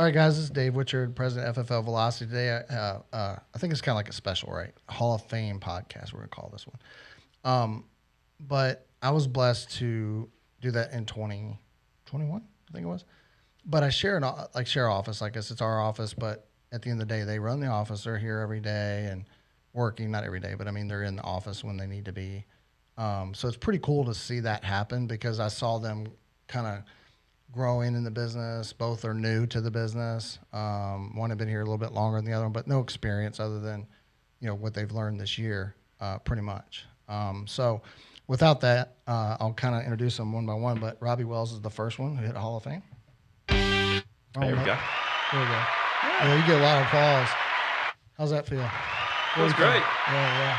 All right, guys, this is Dave Witchard, President FFL Velocity. Today, I think it's kind of like a special, right? Hall of Fame podcast, we're going to call this one. But I was blessed to do that in 2021, I think it was. But I share share office. I guess it's our office, but at the end of the day, they run the office. They're here every day and working, not every day, but I mean, they're in the office when they need to be. So it's pretty cool to see that happen because I saw them kind of growing in the business. Both are new to the business. One had been here a little bit longer than the other one, but no experience other than, what they've learned this year, pretty much. So without that, I'll kind of introduce them one by one, but Robby Wells is the first one who hit Hall of Fame. There we go. There we go. Yeah, you get a lot of applause. How's that feel? It was great. Yeah.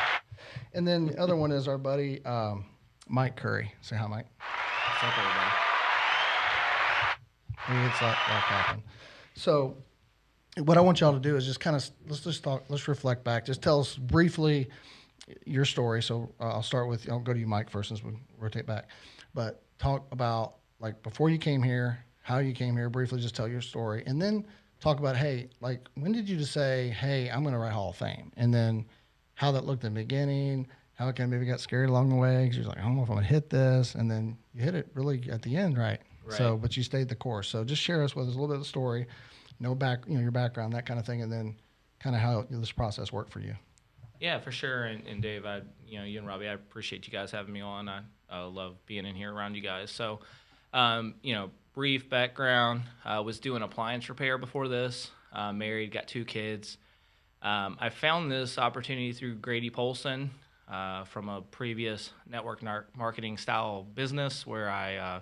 And then the other one is our buddy, Mike Curry. Say hi, Mike. What's up, everybody? It's like happen. So, what I want y'all to do is just kind of let's reflect back. Just tell us briefly your story. So I'll start with I'll go to you, Mike, first, since we rotate back. But talk about like before you came here, how you came here. Briefly, just tell your story, and then talk about when did you just say, hey, I'm going to write Hall of Fame, and then how that looked in the beginning. How it kind of maybe got scared along the way because you're like, I don't know if I'm going to hit this, and then you hit it really at the end, right? Right. So, but you stayed the course. So, just share us with us a little bit of the story, your background, that kind of thing, and then kind of how this process worked for you. Yeah, for sure. And Dave, you and Robby, I appreciate you guys having me on. I love being in here around you guys. So, brief background: I was doing appliance repair before this. Married, got 2 kids. I found this opportunity through Grady Polson from a previous network marketing style business where I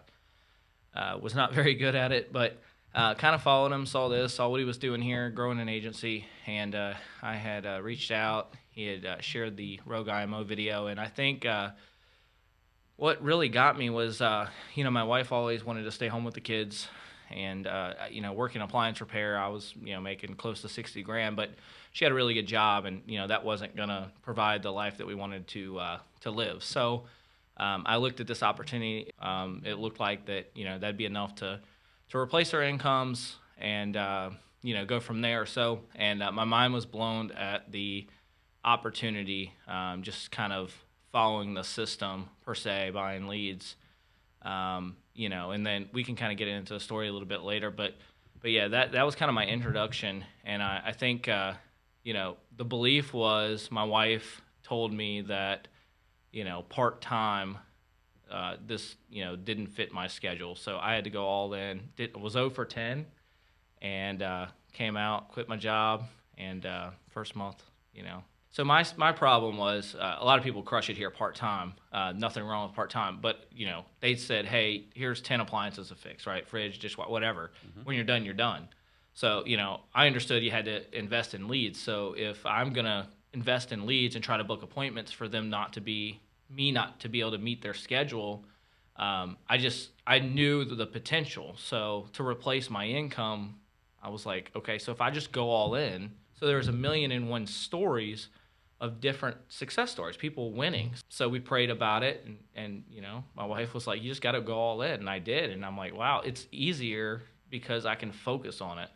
was not very good at it, but kind of followed him, saw what he was doing here, growing an agency, and I had reached out. He had shared the Rogue IMO video, and I think what really got me was, my wife always wanted to stay home with the kids, and, working appliance repair, I was, making close to $60,000, but she had a really good job, and, that wasn't going to provide the life that we wanted to live. So I looked at this opportunity. It looked like that, that'd be enough to replace our incomes and, go from there. So, and my mind was blown at the opportunity, just kind of following the system per se, buying leads, and then we can kind of get into the story a little bit later. But yeah, that was kind of my introduction. And I think, the belief was my wife told me that, part-time, this, didn't fit my schedule. So I had to go all in. Was 0 for 10 and came out, quit my job, and first month, So my problem was a lot of people crush it here part-time. Nothing wrong with part-time. But, they said, hey, here's 10 appliances to fix, right? Fridge, dishwasher, whatever. Mm-hmm. When you're done, you're done. So, I understood you had to invest in leads. So if I'm going to invest in leads and try to book appointments for them not to be able to meet their schedule, I knew the potential. So to replace my income, I was like, okay, so if I just go all in, so there was 1,000,001 stories of different success stories, people winning. So we prayed about it, and my wife was like, you just got to go all in, and I did. And I'm like, wow, it's easier because I can focus on it.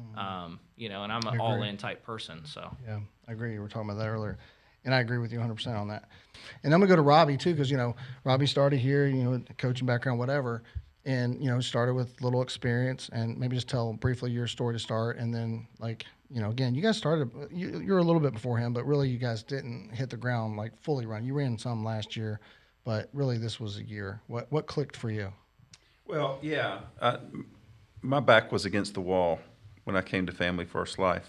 And I'm an all-in type person. So yeah, I agree. We were talking about that earlier, and I agree with you 100% on that. And I'm gonna go to Robby too, because Robby started here, coaching background, whatever, and started with little experience, and maybe just tell briefly your story to start, and then again, you guys started. You're a little bit before him, but really you guys didn't hit the ground fully run. You ran some last year, but really this was a year. What clicked for you? Well, yeah, my back was against the wall when I came to Family First Life,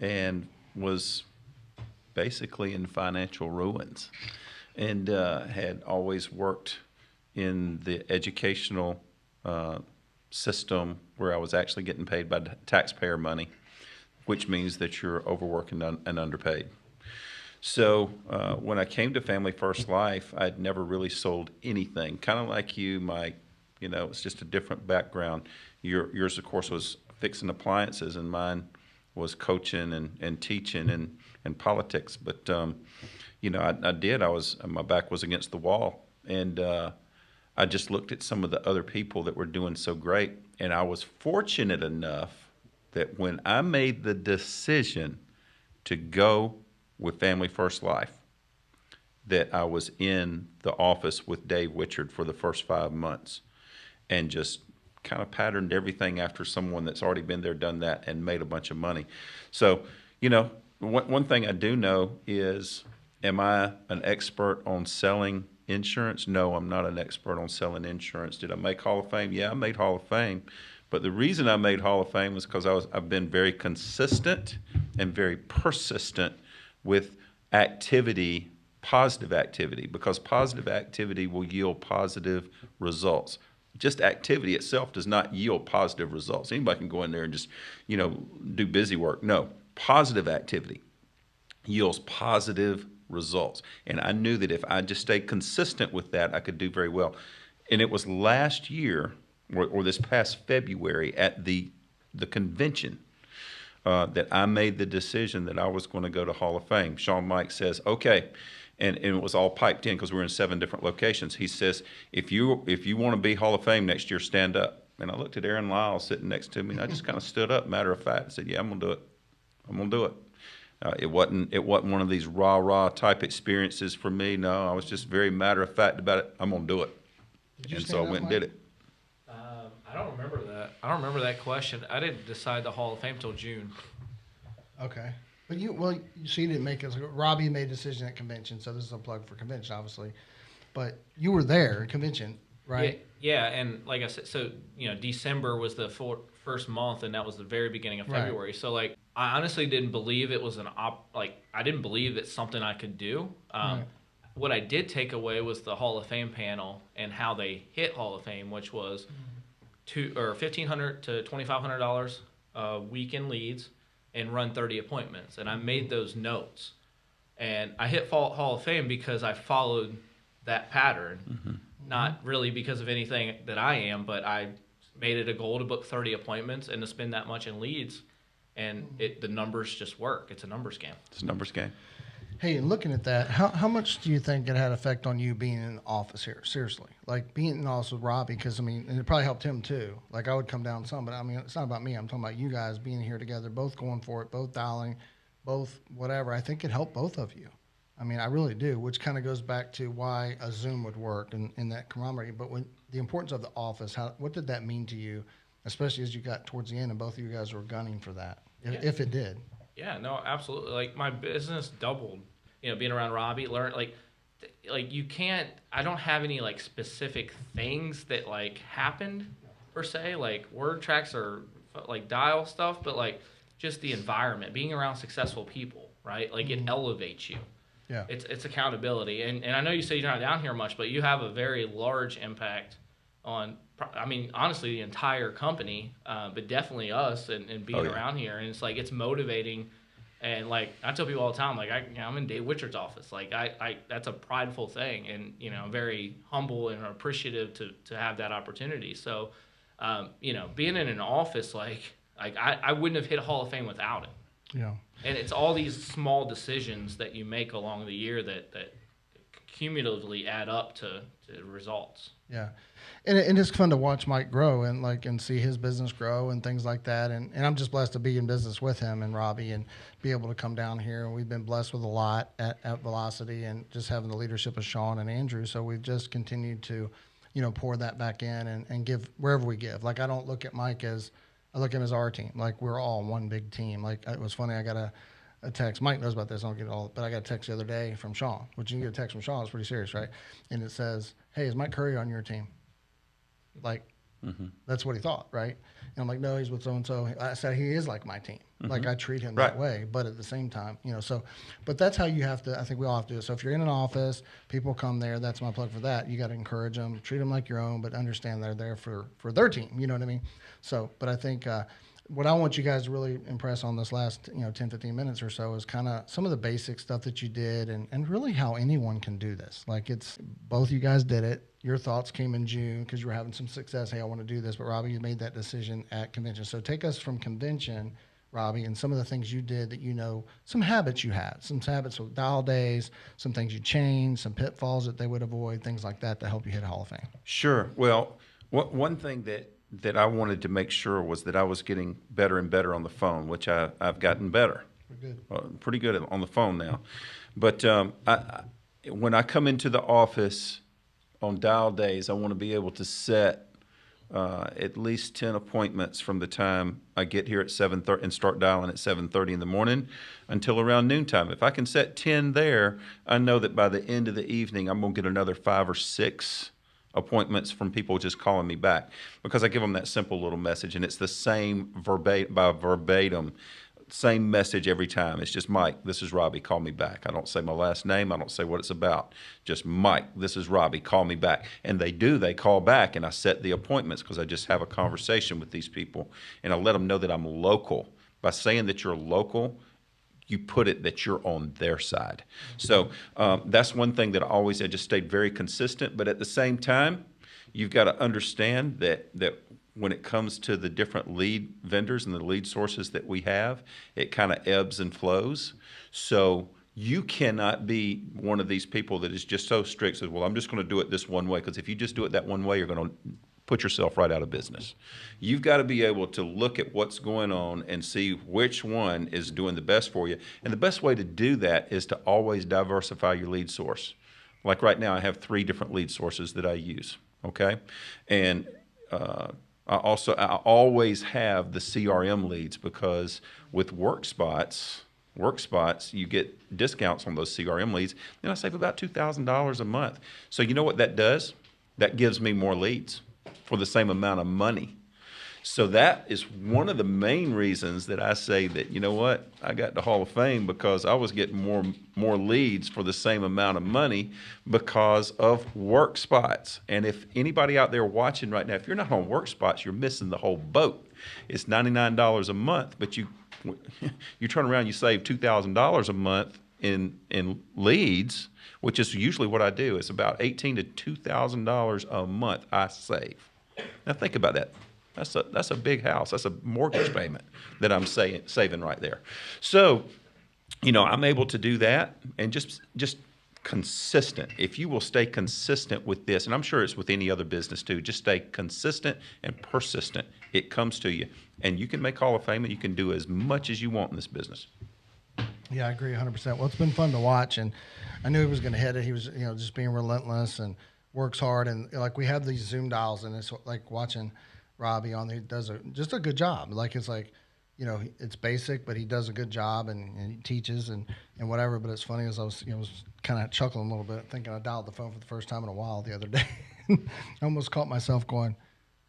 and was basically in financial ruins, and had always worked in the educational system where I was actually getting paid by taxpayer money, which means that you're overworking and underpaid. So when I came to Family First Life, I'd never really sold anything. Kind of like you, Mike, it's just a different background. Yours, of course, was fixing appliances, and mine was coaching and teaching and politics. But my back was against the wall, and I just looked at some of the other people that were doing so great, and I was fortunate enough that when I made the decision to go with Family First Life, that I was in the office with Dave Wichard for the first 5 months and just kind of patterned everything after someone that's already been there, done that, and made a bunch of money. So, one thing I do know is, am I an expert on selling insurance? No, I'm not an expert on selling insurance. Did I make Hall of Fame? Yeah, I made Hall of Fame. But the reason I made Hall of Fame was because I've been very consistent and very persistent with activity, positive activity, because positive activity will yield positive results. Just activity itself does not yield positive results. Anybody can go in there and just, do busy work. No, positive activity yields positive results. And I knew that if I just stayed consistent with that, I could do very well. And it was last year, or this past February at the convention, that I made the decision that I was going to go to Hall of Fame. Sean Mike says, okay, and it was all piped in because we were in 7 different locations. He says, if you want to be Hall of Fame next year, stand up. And I looked at Aaron Lyle sitting next to me, and I just kind of stood up, matter of fact, and said, yeah, I'm going to do it. I'm going to do it. It wasn't one of these rah-rah type experiences for me. No, I was just very matter of fact about it. I'm going to do it. And so I went and did it. I don't remember that. I don't remember that question. I didn't decide the Hall of Fame till June. Okay. But you didn't make it. Robby made a decision at convention, so this is a plug for convention, obviously. But you were there at convention, right? Yeah, and like I said, so, December was the first month, and that was the very beginning of February. Right. So, I honestly didn't believe it was I didn't believe it's something I could do. Right. What I did take away was the Hall of Fame panel and how they hit Hall of Fame, which was $1,500 to $2,500 a week in leads and run 30 appointments. And I made those notes. And I hit Hall of Fame because I followed that pattern, not really because of anything that I am, but I made it a goal to book 30 appointments and to spend that much in leads. And the numbers just work. It's a numbers game. It's a numbers game. Hey, and looking at that, how much do you think it had effect on you being in the office here? Seriously, being in the office with Robby, because and it probably helped him too. I would come down some, but it's not about me. I'm talking about you guys being here together, both going for it, both dialing, both whatever. I think it helped both of you. I really do, which kind of goes back to why a Zoom would work in that camaraderie. But when the importance of the office, what did that mean to you, especially as you got towards the end and both of you guys were gunning for that, if it did? Yeah, no, absolutely. My business doubled, being around Robby, you can't, I don't have any specific things that happened per se, word tracks or dial stuff, but just the environment, being around successful people, right? It elevates you. Yeah. It's accountability. And I know you say you're not down here much, but you have a very large impact on, honestly, the entire company, but definitely us and being around here. And it's it's motivating. And I tell people all the time, I'm in Dave Wichard's office. That's a prideful thing. And, I'm very humble and appreciative to have that opportunity. So, being in an office, I wouldn't have hit Hall of Fame without it. Yeah. And it's all these small decisions that you make along the year that cumulatively add up to results. Yeah. And it's fun to watch Mike grow and see his business grow and things like that. And I'm just blessed to be in business with him and Robby and be able to come down here. And we've been blessed with a lot at Velocity and just having the leadership of Sean and Andrew. So we've just continued to, pour that back in and give wherever we give. I don't look at Mike I look at him as our team. We're all one big team. It was funny. I got a text. Mike knows about this. I don't get it all, but I got a text the other day from Sean, which you can get a text from Sean. It's pretty serious, right? And it says, "Hey, is Mike Curry on your team?" That's what he thought, right? And I'm like, "No, he's with so and so." I said, "He is like my team. I treat him that way." But at the same time, but that's how you have to. I think we all have to do it. So if you're in an office, people come there. That's my plug for that. You got to encourage them, treat them like your own, but understand they're there for their team. You know what I mean? So, but I think. What I want you guys to really impress on this last 10, 15 minutes or so is kind of some of the basic stuff that you did and really how anyone can do this. It's both you guys did it. Your thoughts came in June because you were having some success. Hey, I want to do this. But Robby, you made that decision at convention. So take us from convention, Robby, and some of the things you did that some habits you had, some habits with dial days, some things you changed, some pitfalls that they would avoid, things like that to help you hit Hall of Fame. Sure. Well, one thing that that I wanted to make sure was that I was getting better and better on the phone, which I've gotten better. Good. Pretty good on the phone now. But when I come into the office on dial days, I want to be able to set at least 10 appointments from the time I get here at 7:30 and start dialing at 7:30 in the morning until around noontime. If I can set 10 there, I know that by the end of the evening, I'm going to get another 5 or 6 appointments from people just calling me back because I give them that simple little message, and it's the same verbatim, same message every time. It's just, Mike, this is Robby, call me back. I don't say my last name. I don't say what it's about. Just, Mike, this is Robby, call me back. And they call back, and I set the appointments because I just have a conversation with these people, and I let them know that I'm local. By saying that you're local, you put it that you're on their side. So that's one thing that I just stayed very consistent. But at the same time, you've got to understand that when it comes to the different lead vendors and the lead sources that we have, it kind of ebbs and flows. So you cannot be one of these people that is just so strict, says, well, I'm just going to do it this one way. Because if you just do it that one way, you're going to put yourself right out of business. You've got to be able to look at what's going on and see which one is doing the best for you. And the best way to do that is to always diversify your lead source. Like right now, I have 3 different lead sources that I use, okay? And I always have the CRM leads because with WorkSpots, you get discounts on those CRM leads, and I save about $2,000 a month. So you know what that does? That gives me more leads for the same amount of money. So that is one of the main reasons that I say that, you know what, I got the Hall of Fame because I was getting more leads for the same amount of money because of WorkSpots. And if anybody out there watching right now, if you're not on WorkSpots, you're missing the whole boat. It's $99 a month, but you turn around, you save $2,000 a month in leads, which is usually what I do. It's about $1,800 to $2,000 a month I save. Now think about that. That's a big house. That's a mortgage payment that I'm saving right there. So, I'm able to do that and just consistent. If you will stay consistent with this, and I'm sure it's with any other business too, just stay consistent and persistent. It comes to you, and you can make Hall of Fame, and you can do as much as you want in this business. Yeah, I agree 100%. Well, it's been fun to watch, and I knew he was going to hit it. He was, just being relentless and works hard, and like we have these Zoom dials, and it's like watching Robby on there. He does just a good job. Like it's like, it's basic, but he does a good job, and he teaches and whatever. But it's funny as I was, was kind of chuckling a little bit, thinking I dialed the phone for the first time in a while the other day. I almost caught myself going,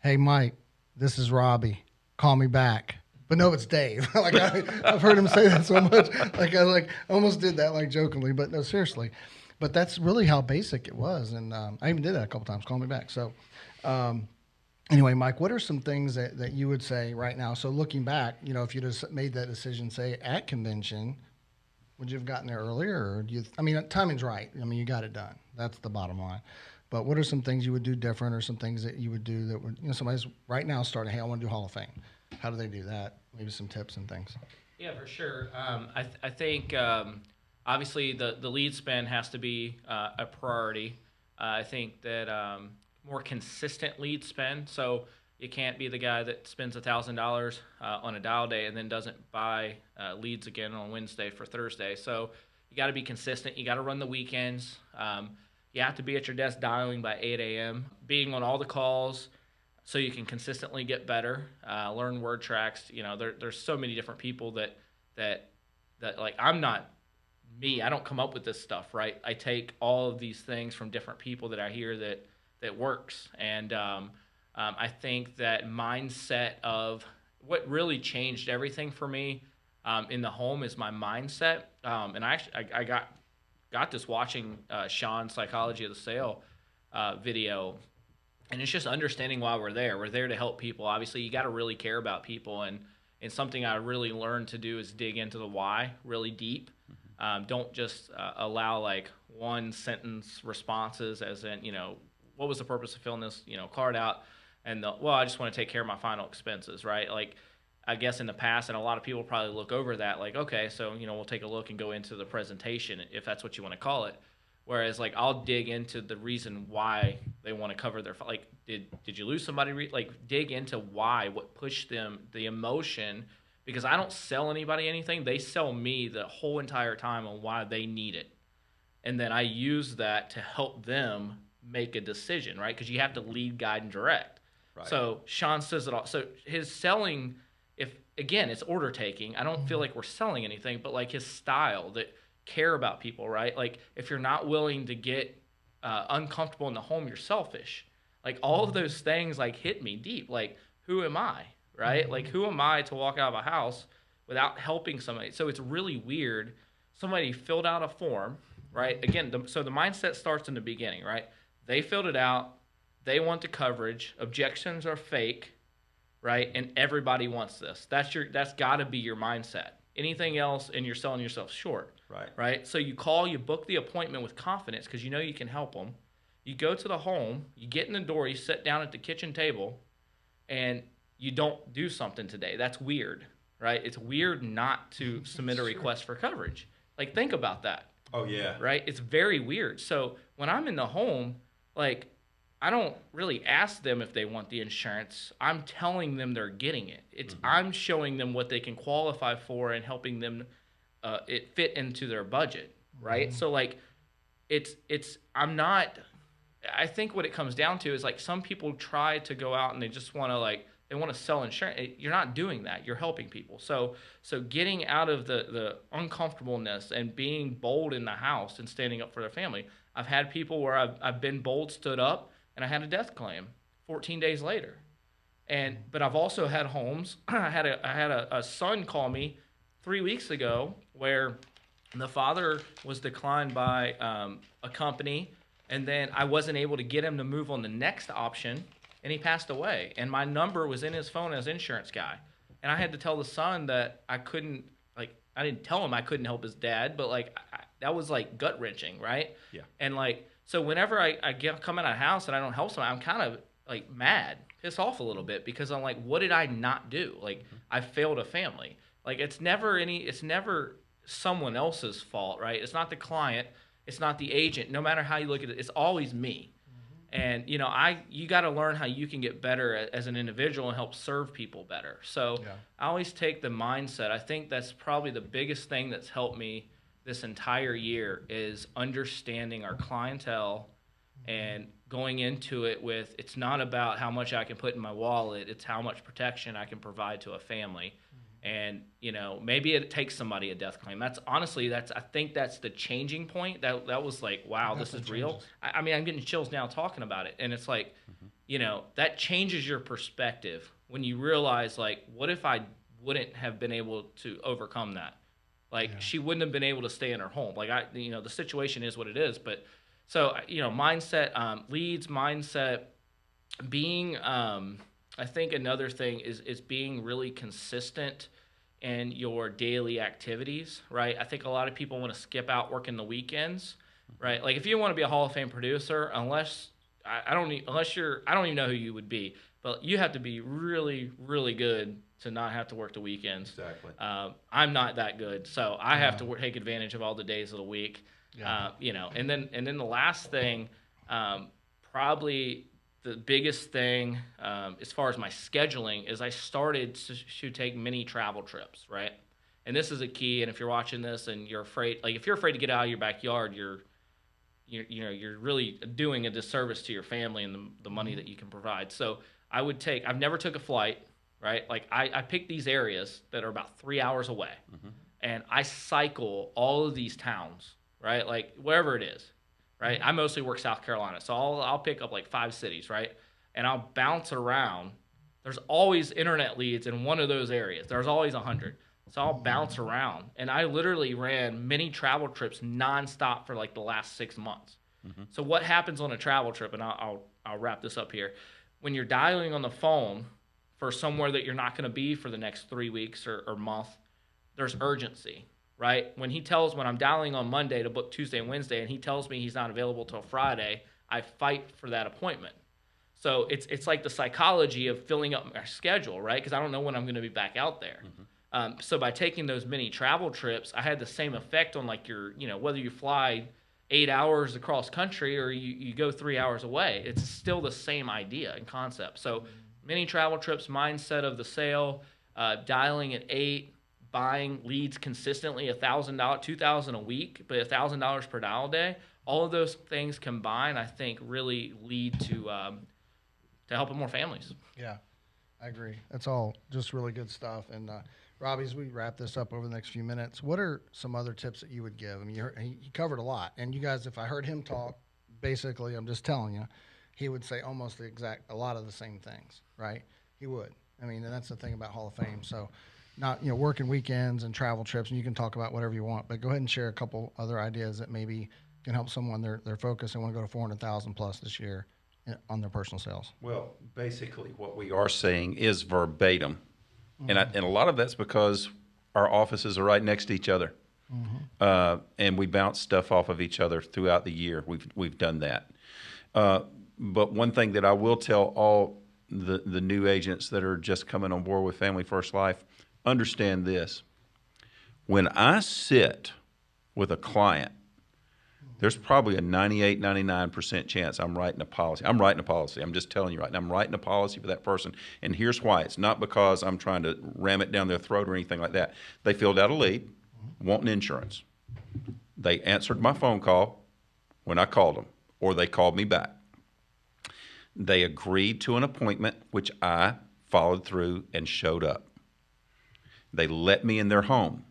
"Hey, Mike, this is Robby. Call me back." But no, it's Dave. I've heard him say that so much. I almost did that jokingly, but no, seriously. But that's really how basic it was, and I even did that a couple times. Call me back. So. Anyway, Mike, what are some things that you would say right now? So looking back, if you'd have made that decision, say, at convention, would you have gotten there earlier? Or timing's right. You got it done. That's the bottom line. But what are some things you would do different or some things that you would do that would, somebody's right now starting, hey, I want to do Hall of Fame. How do they do that? Maybe some tips and things. Yeah, for sure. I think obviously the lead spend has to be a priority. I think that more consistent lead spend. So you can't be the guy that spends $1,000 on a dial day and then doesn't buy leads again on Wednesday for Thursday. So you got to be consistent. You got to run the weekends. You have to be at your desk dialing by 8 a.m., being on all the calls so you can consistently get better, learn word tracks. There's so many different people that like, I'm not me. I don't come up with this stuff, right? I take all of these things from different people that I hear that works. And I think that mindset of what really changed everything for me in the home is my mindset. And I got this watching Sean's Psychology of the Sale video. And it's just understanding why we're there. We're there to help people. Obviously, you got to really care about people. And something I really learned to do is dig into the why really deep. Don't just allow one sentence responses as in, what was the purpose of filling this, card out? And I just want to take care of my final expenses, right? I guess in the past, and a lot of people probably look over that, okay, so, we'll take a look and go into the presentation if that's what you want to call it. Whereas like I'll dig into the reason why they want to cover their like did you lose somebody like dig into why, what pushed them, the emotion, because I don't sell anybody anything. They sell me the whole entire time on why they need it. And then I use that to help them make a decision, right? Because you have to lead, guide, and direct. Right. So Sean says it all. So his selling, if again, it's order taking. I don't feel like we're selling anything, but like his style that care about people, right? Like if you're not willing to get uncomfortable in the home, you're selfish. Like all of those things like hit me deep. Like who am I, right? Like who am I to walk out of a house without helping somebody? So it's really weird. Somebody filled out a form, right? Again, so the mindset starts in the beginning, right? They filled it out. They want the coverage. Objections are fake, right? And everybody wants this. That's got to be your mindset. Anything else, and you're selling yourself short, right? So you call, you book the appointment with confidence because you know you can help them. You go to the home, you get in the door, you sit down at the kitchen table, and you don't do something today. That's weird, right? It's weird not to submit a request for coverage. Like think about that. Oh yeah. Right? It's very weird. So when I'm in the home, like I don't really ask them if they want the insurance. I'm telling them they're getting it. It's I'm showing them what they can qualify for and helping them it fit into their budget, right? So like it's I'm not I think what it comes down to is like some people try to go out and they just want to like they want to sell insurance. You're not doing that. You're helping people. So getting out of the uncomfortableness and being bold in the house and standing up for their family. I've had people where I've been bold, stood up, and I had a death claim 14 days later. But I've also had homes. I had a son call me 3 weeks ago where the father was declined by a company, and then I wasn't able to get him to move on the next option, and he passed away. And my number was in his phone as insurance guy, and I had to tell the son that I couldn't. Like I didn't tell him I couldn't help his dad, but like that was like gut wrenching, right? Yeah. And like so, whenever I come in a house and I don't help someone, I'm kind of like mad, pissed off a little bit because I'm like, what did I not do? Like I failed a family. Like it's never someone else's fault, right? It's not the client, it's not the agent. No matter how you look at it, it's always me. And you know, you got to learn how you can get better as an individual and help serve people better. So I always take the mindset. I think that's probably the biggest thing that's helped me this entire year is understanding our clientele and going into it with it's not about how much I can put in my wallet, it's how much protection I can provide to a family. And you know, maybe it takes somebody a death claim. I think that's the changing point. That was like, wow, this is real. I mean, I'm getting chills now talking about it, and it's like, you know, that changes your perspective when you realize like, what if I wouldn't have been able to overcome that? Like she wouldn't have been able to stay in her home. Like you know, the situation is what it is. But so you know, mindset, leads, mindset, being. I think another thing is being really consistent in your daily activities, right? I think a lot of people want to skip out working the weekends, right? Like if you want to be a Hall of Fame producer, I don't even know who you would be, but you have to be really, really good to not have to work the weekends. Exactly. I'm not that good, so I have to take advantage of all the days of the week. You know, and then the last thing, probably the biggest thing as far as my scheduling is I started to take many travel trips, right? And this is a key. And if you're watching this and you're afraid, like if you're afraid to get out of your backyard, you're really doing a disservice to your family and the money that you can provide. So I've never took a flight, right? Like I pick these areas that are about 3 hours away, and I cycle all of these towns, right? Like wherever it is. Right, I mostly work South Carolina, so I'll pick up like 5 cities, right, and I'll bounce around. There's always internet leads in one of those areas. There's always 100, so I'll bounce around. And I literally ran many travel trips nonstop for like the last 6 months. So what happens on a travel trip? And I'll wrap this up here. When you're dialing on the phone for somewhere that you're not going to be for the next 3 weeks or month, there's urgency. Right? When I'm dialing on Monday to book Tuesday and Wednesday, and he tells me he's not available till Friday, I fight for that appointment. So it's like the psychology of filling up my schedule, right? Because I don't know when I'm going to be back out there. So by taking those many travel trips, I had the same effect on like your, you know, whether you fly 8 hours across country or you go 3 hours away. It's still the same idea and concept. So many travel trips, mindset of the sale, dialing at 8, buying leads consistently, $1,000, 2,000 a week, but $1,000 per dial day. All of those things combined, I think, really lead to helping more families. Yeah, I agree. That's all just really good stuff. And Robbie, as we wrap this up over the next few minutes, what are some other tips that you would give? I mean, he covered a lot. And you guys, if I heard him talk, basically, I'm just telling you, he would say almost a lot of the same things, right? He would. I mean, and that's the thing about Hall of Fame. So, not working weekends and travel trips, and you can talk about whatever you want. But go ahead and share a couple other ideas that maybe can help someone their focus and want to go to 400,000 plus this year on their personal sales. Well, basically, what we are saying is verbatim, and a lot of that's because our offices are right next to each other, and we bounce stuff off of each other throughout the year. We've done that. But one thing that I will tell all the new agents that are just coming on board with Family First Life, understand this: when I sit with a client, there's probably a 98, 99% chance I'm writing a policy. I'm writing a policy. I'm just telling you right now, I'm writing a policy for that person. And here's why. It's not because I'm trying to ram it down their throat or anything like that. They filled out a lead, wanting insurance. They answered my phone call when I called them, or they called me back. They agreed to an appointment, which I followed through and showed up. They let me in their home.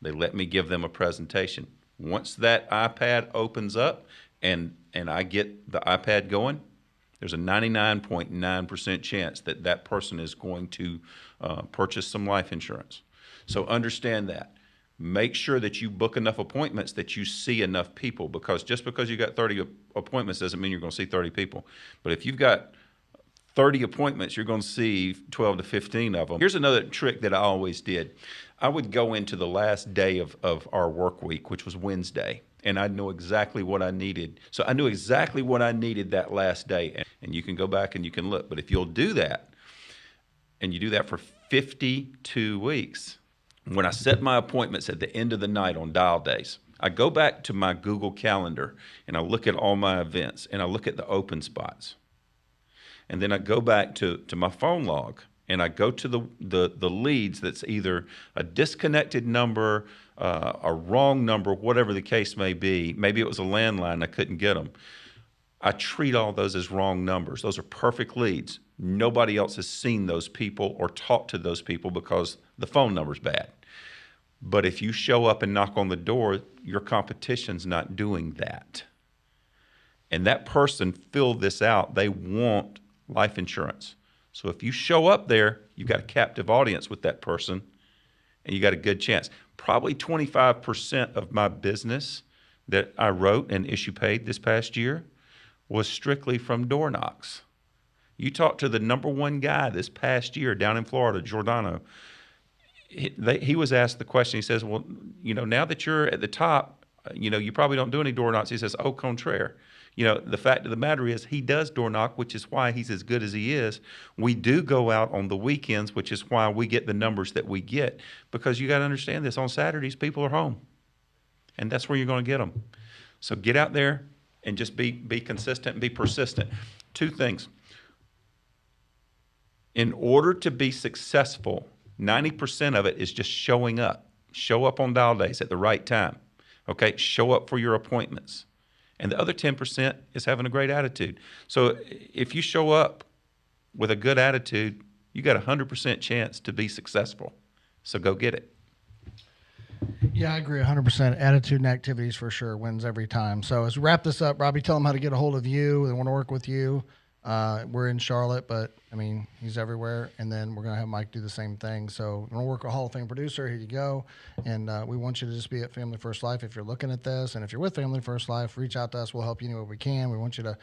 They let me give them a presentation. Once that iPad opens up and I get the iPad going, there's a 99.9% chance that that person is going to purchase some life insurance. So understand that. Make sure that you book enough appointments that you see enough people, because just because you got 30 appointments doesn't mean you're going to see 30 people. But if you've got 30 appointments, you're going to see 12 to 15 of them. Here's another trick that I always did. I would go into the last day of our work week, which was Wednesday, and I know exactly what I needed. So I knew exactly what I needed that last day, and you can go back and you can look. But if you'll do that, and you do that for 52 weeks, when I set my appointments at the end of the night on dial days, I go back to my Google Calendar, and I look at all my events, and I look at the open spots. And then I go back to my phone log, and I go to the leads that's either a disconnected number, a wrong number, whatever the case may be. Maybe it was a landline, I couldn't get them. I treat all those as wrong numbers. Those are perfect leads. Nobody else has seen those people or talked to those people because the phone number's bad. But if you show up and knock on the door, your competition's not doing that. And that person filled this out. They want life insurance. So if you show up there, you've got a captive audience with that person, and you got a good chance. Probably 25% of my business that I wrote and issue paid this past year was strictly from door knocks. You talk to the number one guy this past year down in Florida, Giordano. He was asked the question. He says, well, now that you're at the top, you probably don't do any door knocks. He says, au contraire. The fact of the matter is he does door knock, which is why he's as good as he is. We do go out on the weekends, which is why we get the numbers that we get, because you got to understand this. On Saturdays, people are home, and that's where you're going to get them. So get out there and just be consistent and be persistent. Two things. In order to be successful, 90% of it is just showing up. Show up on dial days at the right time. Okay? Show up for your appointments. And the other 10% is having a great attitude. So if you show up with a good attitude, you got a 100% chance to be successful. So go get it. Yeah, I agree 100%. Attitude and activities for sure wins every time. So as we wrap this up, Robbie, tell them how to get a hold of you. They want to work with you. We're in Charlotte, but I mean, he's everywhere. And then we're going to have Mike do the same thing. So we're going to work with a Hall of Fame producer. Here you go. And we want you to just be at Family First Life if you're looking at this. And if you're with Family First Life, reach out to us. We'll help you any way we can. We want you to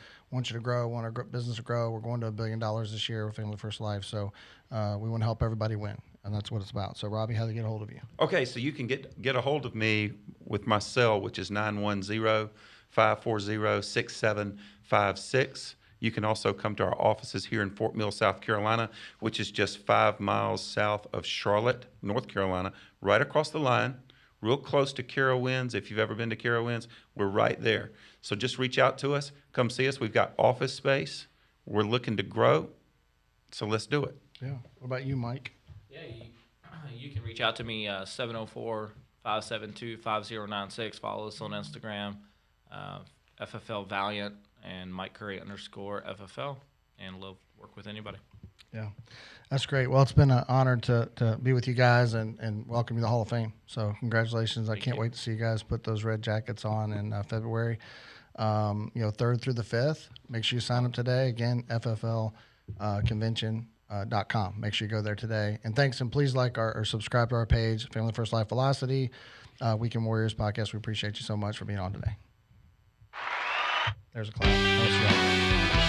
grow, want our business to grow. We're going to $1 billion this year with Family First Life. So we want to help everybody win. And that's what it's about. So, Robbie, how do they get a hold of you? Okay, so you can get a hold of me with my cell, which is 910-540-6756. You can also come to our offices here in Fort Mill, South Carolina, which is just 5 miles south of Charlotte, North Carolina, right across the line. real close to Carowinds. If you've ever been to Carowinds, we're right there. So just reach out to us. Come see us. We've got office space. We're looking to grow. So let's do it. Yeah. What about you, Mike? Yeah, you can reach out to me, 704-572-5096. Follow us on Instagram, FFL Valiant, and Mike Curry _FFL, and love work with anybody. Yeah, that's great. Well, it's been an honor to be with you guys and welcome you to the Hall of Fame. So congratulations. I can't wait to see you guys put those red jackets on in February. 3rd through the 5th. Make sure you sign up today. Again, FFL convention.com. Make sure you go there today. And thanks, and please like or subscribe to our page, Family First Life Velocity, Weekend Warriors podcast. We appreciate you so much for being on today. There's a clap.